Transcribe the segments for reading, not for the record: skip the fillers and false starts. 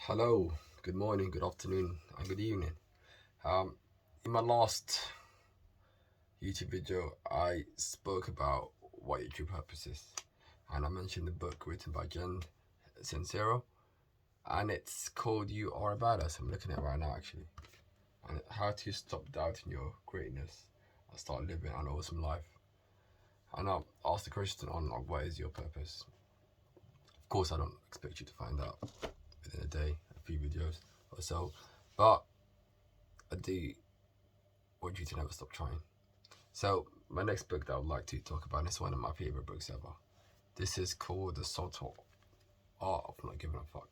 Hello, good morning, good afternoon, and good evening. In my last YouTube video, I spoke about what your true purpose is, and I mentioned the book written by Jen Sincero, and it's called "You Are a Badass." I'm looking at it right now, actually, and how to stop doubting your greatness and start living an awesome life. And I'll ask the question on what is your purpose. Of course, I don't expect you to find out within a day, a few videos or so, but I do want you to never stop trying. So my next book that I would like to talk about is one of my favorite books ever. This is called The Subtle Art of Not Giving a Fuck.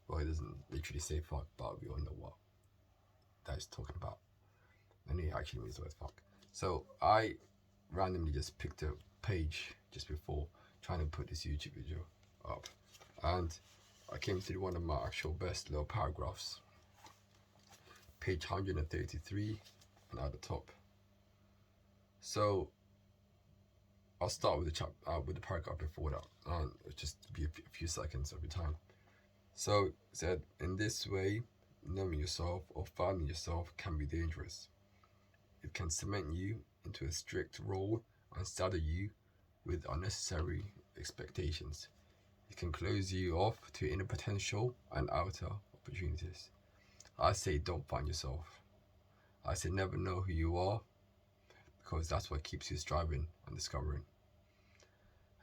Well, it doesn't literally say fuck, but we all know what that is talking about. And it actually means the word fuck. So I randomly just picked a page just before trying to put this YouTube video up, and I came to one of my actual best little paragraphs, page 133, and at the top. So I'll start with the paragraph before that, and it'll just be a few seconds every time. So it said, in this way, knowing yourself or finding yourself can be dangerous. It can cement you into a strict role and saddle you with unnecessary expectations. It can close you off to inner potential and outer opportunities. I say don't find yourself. I say never know who you are, because that's what keeps you striving and discovering.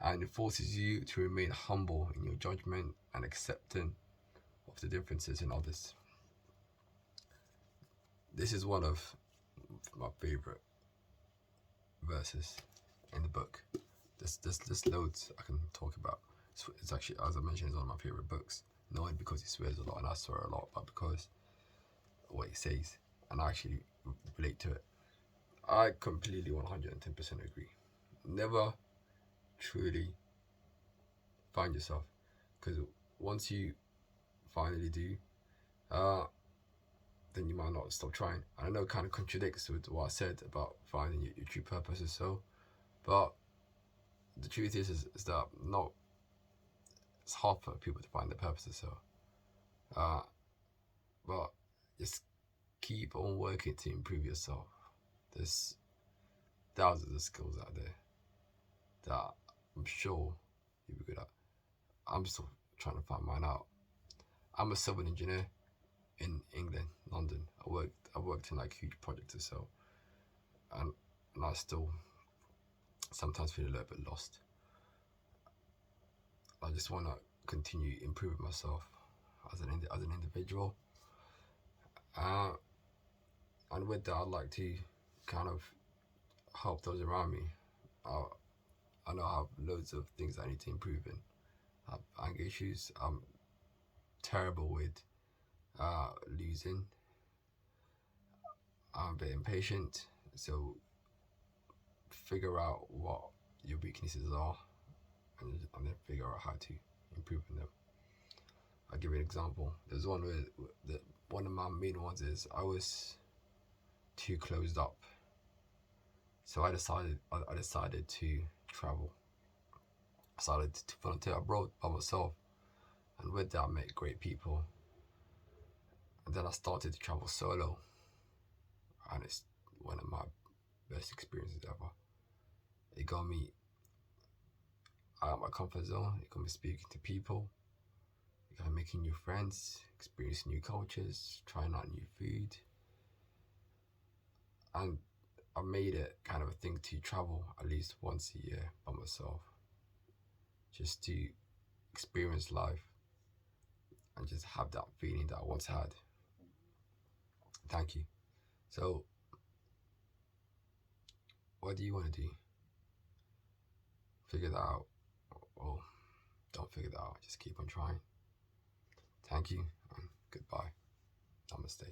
And it forces you to remain humble in your judgment and accepting of the differences in others. This is one of my favorite verses in the book. There's loads I can talk about. It's actually, as I mentioned, it's one of my favorite books. Not only because he swears a lot and I swear a lot, but because what he says, and I actually relate to it. I completely 110% agree. Never truly find yourself, because once you finally do, then you might not stop trying. And I know it kind of contradicts with what I said about finding your true purpose or so, but the truth is that not, it's hard for people to find their purpose or so. But just keep on working to improve yourself. There's thousands of skills out there that I'm sure you'll be good at. I'm still trying to find mine out. I'm a civil engineer in England, London. I worked in like huge projects or so, and I still sometimes feel a little bit lost. I just want to continue improving myself as an individual, and with that, I'd like to kind of help those around me. I know I have loads of things I need to improve in. I have anger issues. I'm terrible with losing. I'm a bit impatient, so figure out what your weaknesses are, and then figure out how to improve on them. I'll give you an example. There's one where one of my main ones is I was too closed up. So I decided to travel. I decided to volunteer abroad by myself, and with that I met great people. And then I started to travel solo, and it's one of my best experiences ever. It got me out of my comfort zone. It got me speaking to people. It got me making new friends, experiencing new cultures, trying out new food. And I made it kind of a thing to travel at least once a year by myself, just to experience life and just have that feeling that I once had. Thank you. So, what do you want to do? Figure that out, or don't figure that out. Just keep on trying. Thank you, and goodbye. Namaste.